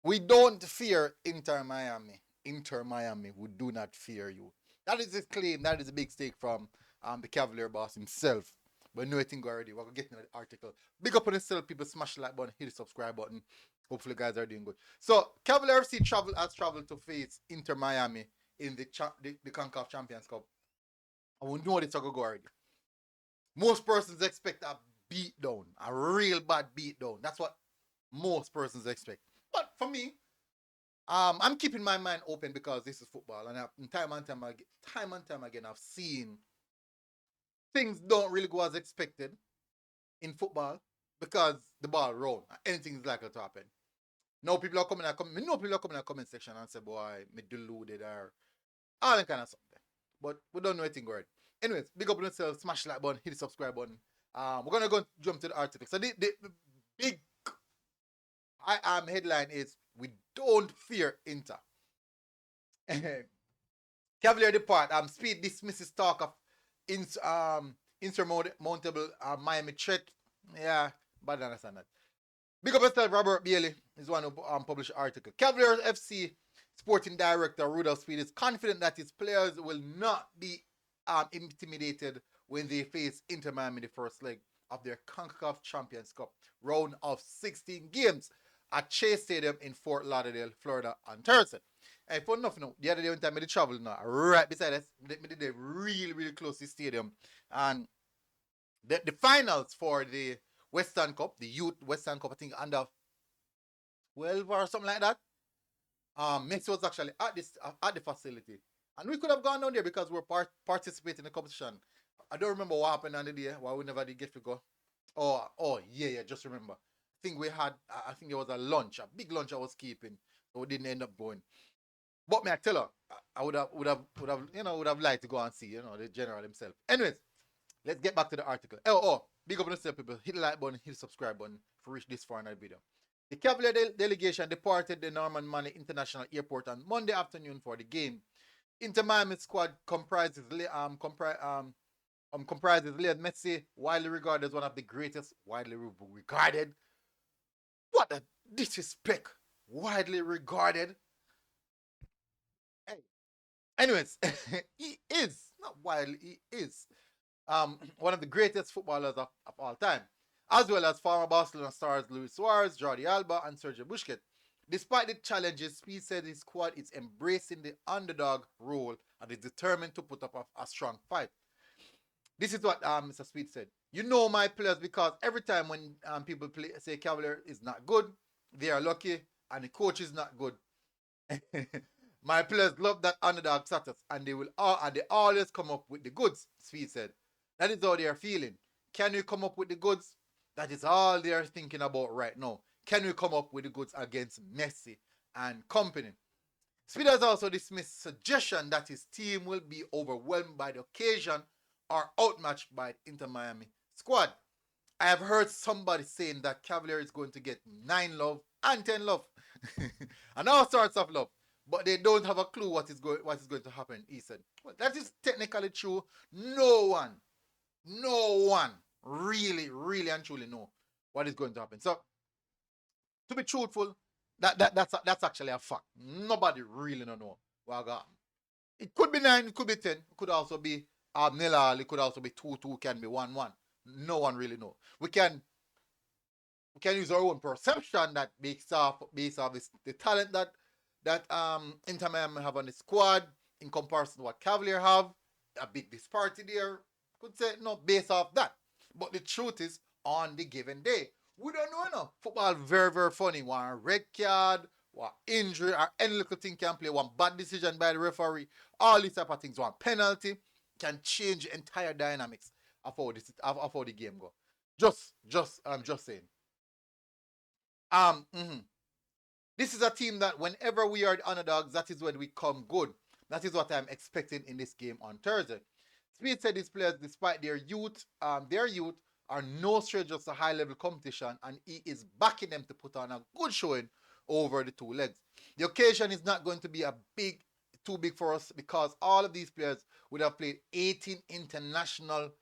We don't fear Inter Miami. Inter Miami, we do not fear you. That is his claim. That is a big stake from the Cavalier boss himself. But no, I think already. We're getting the article. Big up on yourself, people. Smash the like button, hit the subscribe button. Hopefully, guys are doing good. So, Cavalier FC has traveled to face Inter Miami in the CONCACAF Champions Cup. And we know this will go already. Most persons expect a beatdown, a real bad beatdown. That's what most persons expect. But for me, I'm keeping my mind open because this is football, and time and time again, I've seen things don't really go as expected in football because the ball roll. Anything is likely to happen. No people are coming. No people are coming in the comment section and say, "Boy, me deluded," or all that kind of stuff. But we don't know anything already. Anyways, big up on yourself. Smash the like button, hit the subscribe button. We're gonna go jump to the article. So the big headline is we don't fear Inter. Cavalier depart. Speed dismisses talk of insurmountable Miami threat. Yeah, but I understand that. Big up yourself, Robert Bailey is one who published an article. Cavalier FC sporting director Rudolph Speed is confident that his players will not be intimidated when they face Inter Miami in the first leg of their CONCACAF Champions Cup round of 16 games at Chase Stadium in Fort Lauderdale, Florida on Thursday. And for nothing, the other day when time I did travel now, right beside us, I did really, really close to the stadium. And the finals for the Western Cup, the Youth Western Cup, I think under 12 or something like that. Messi was actually at the facility, and we could have gone down there because we're participating in the competition. I don't remember what happened on the day why we never did get to go. Oh, yeah, just remember. I think we had, I think there was a lunch, a big lunch I was keeping, so we didn't end up going. But me, I tell her, I would have liked to go and see, the general himself. Anyways, let's get back to the article. Big up on yourself, people. Hit the like button, hit the subscribe button for reach this far in our video. The Cavalier delegation departed the Norman Manley International Airport on Monday afternoon for the game. Inter Miami squad comprises Lionel Messi, widely regarded as one of the greatest, widely regarded. What a disrespect! Widely regarded. Hey. Anyways, he is not widely. He is one of the greatest footballers of all time, as well as former Barcelona stars Luis Suarez, Jordi Alba, and Sergio Busquets. Despite the challenges, Speed said his squad is embracing the underdog role and is determined to put up a strong fight. This is what Mr. Speed said. You know my players because every time when people say Cavalier is not good, they are lucky, and the coach is not good. My players love that underdog status, and they always come up with the goods. Speed said. That is how they are feeling. Can we come up with the goods? That is all they are thinking about right now. Can we come up with the goods against Messi and company? Speed has also dismissed suggestion that his team will be overwhelmed by the occasion or outmatched by Inter Miami squad. I have heard somebody saying that Cavalier is going to get 9 love and 10 love and all sorts of love, but they don't have a clue what is going to happen, he said. Well, that is technically true. No one really, really and truly know what is going to happen. So, to be truthful, that's actually a fact. Nobody really don't know what got. It could be 9, it could be 10, it could also be nil, it could also be 2-2, can be 1-1. No one really know. We can use our own perception that based off the talent that Inter Miami have on the squad in comparison to what Cavalier have. A big disparity there. Could say no based off that. But the truth is, on the given day, we don't know enough. Football very, very funny. One red card, one injury, or any little thing can play. One bad decision by the referee. All these type of things. One penalty can change entire dynamics of how the game go. I'm just saying. Mhm. This is a team that whenever we are the underdogs, that is when we come good. That is what I'm expecting in this game on Thursday. Speed said these players, despite their youth are no strangers to high-level competition, and he is backing them to put on a good showing over the two legs. The occasion is not going to be too big for us because all of these players would have played 18 international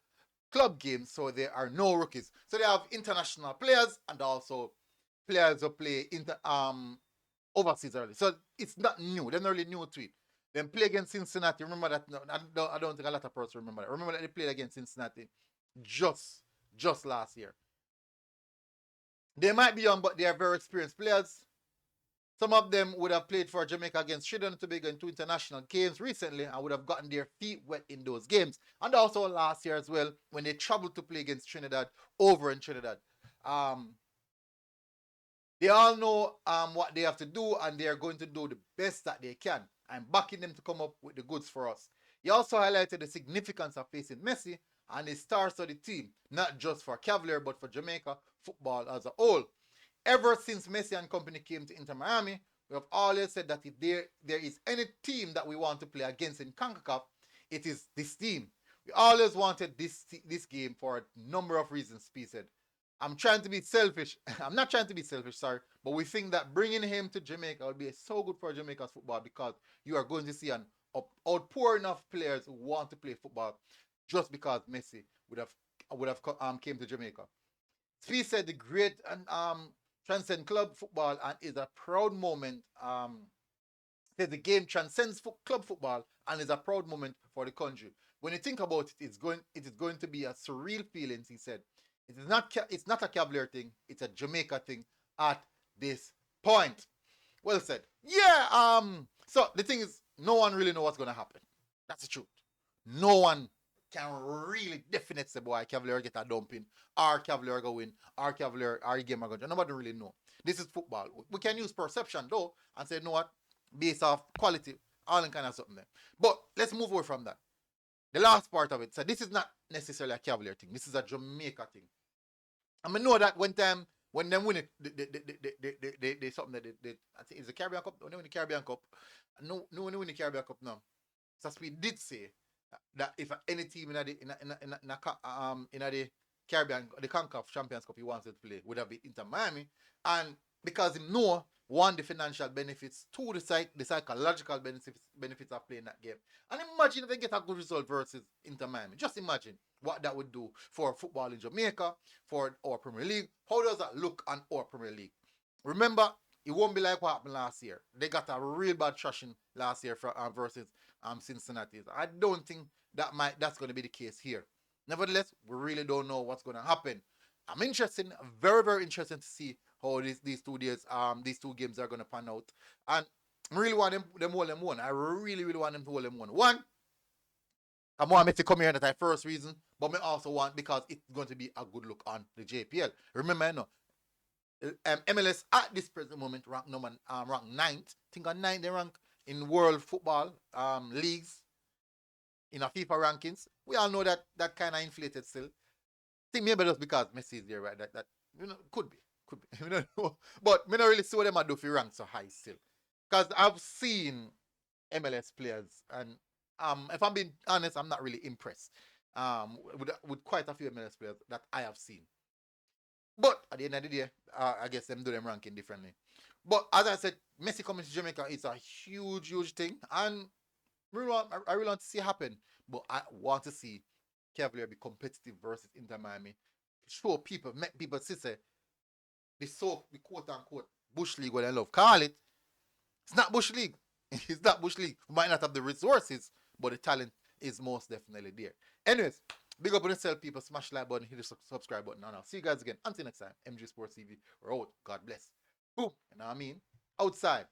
club games, so there are no rookies. So they have international players and also players who play overseas early. So it's not new. They're not really new to it. Then play against Cincinnati. Remember that? No, I don't think a lot of persons remember that. Remember that they played against Cincinnati just last year. They might be young, but they are very experienced players. Some of them would have played for Jamaica against Trinidad and Tobago in 2 international games recently and would have gotten their feet wet in those games. And also last year as well, when they traveled to play against Trinidad over in Trinidad. Um, they all know what they have to do, and they are going to do the best that they can. I'm backing them to come up with the goods for us. He also highlighted the significance of facing Messi and the stars of the team, not just for Cavalier, but for Jamaica football as a whole. Ever since Messi and company came to Inter Miami, we have always said that if there is any team that we want to play against in CONCACAF, it is this team. We always wanted this game for a number of reasons, P said. I'm trying to be selfish. I'm not trying to be selfish, sorry. But we think that bringing him to Jamaica would be so good for Jamaica's football because you are going to see an outpouring of players who want to play football just because Messi would have came to Jamaica. He said the great and transcend club football and is a proud moment. Said the game transcends club football and is a proud moment for the country. When you think about it, it is going to be a surreal feeling. He said, it's not a Cavalier thing, it's a Jamaica thing at this point. Well said. Yeah. So the thing is, no one really know what's gonna happen. That's the truth. No one can really definitely say, boy, Cavalier get a dumping, or Cavalier go win, or Cavalier, or game are going to. Nobody really know. This is football. We can use perception though and say, you know what, based off quality, all that kind of something there. But let's move away from that. The last part of it. So this is not necessarily a Cavalier thing. This is a Jamaica thing. I mean, know that when them win it, they something that they I think it's the Caribbean Cup. When they win the Caribbean Cup, no when they win the Caribbean Cup now. So we did say that if any team in the Caribbean, the CONCACAF Champions Cup he wants to play would have been Inter Miami, and because he know one the financial benefits, two the psychological benefits of playing that game, and imagine if they get a good result versus Inter Miami. Just imagine what that would do for football in Jamaica, for our Premier League. How does that look on our Premier League? Remember, it won't be like what happened last year. They got a real bad trashing last year versus Cincinnati. I don't think that's going to be the case here. Nevertheless, we really don't know what's going to happen. I'm interested, very very interested to see how these 2 days, these 2 games are going to pan out, and I really want them hold them one. I really want them to hold them one. One, I want Messi to come here, and that's the first reason. But I also want because it's going to be a good look on the JPL. Remember, you know, MLS at this present moment rank number rank 9th. I think on 9th they rank in world football leagues in a FIFA rankings. We all know that kind of inflated still. I think maybe just because Messi is there, right? That you know could be. We don't know. But me not really see what them do if you rank so high still. Because I've seen MLS players and if I'm being honest, I'm not really impressed. With quite a few MLS players that I have seen. But at the end of the day, I guess them do them ranking differently. But as I said, Messi coming to Jamaica is a huge thing, and I really want to see it happen. But I want to see Cavalier be competitive versus Inter Miami. Show people, make people see say the quote unquote Bush League what I love. Call it. It's not Bush League. It's not Bush League. We might not have the resources, but the talent is most definitely there. Anyways, big up on yourself, people. Smash the like button, hit the subscribe button. And I'll see you guys again. Until next time, MG Sports TV. We're out. God bless. Boom. You know what I mean? Outside.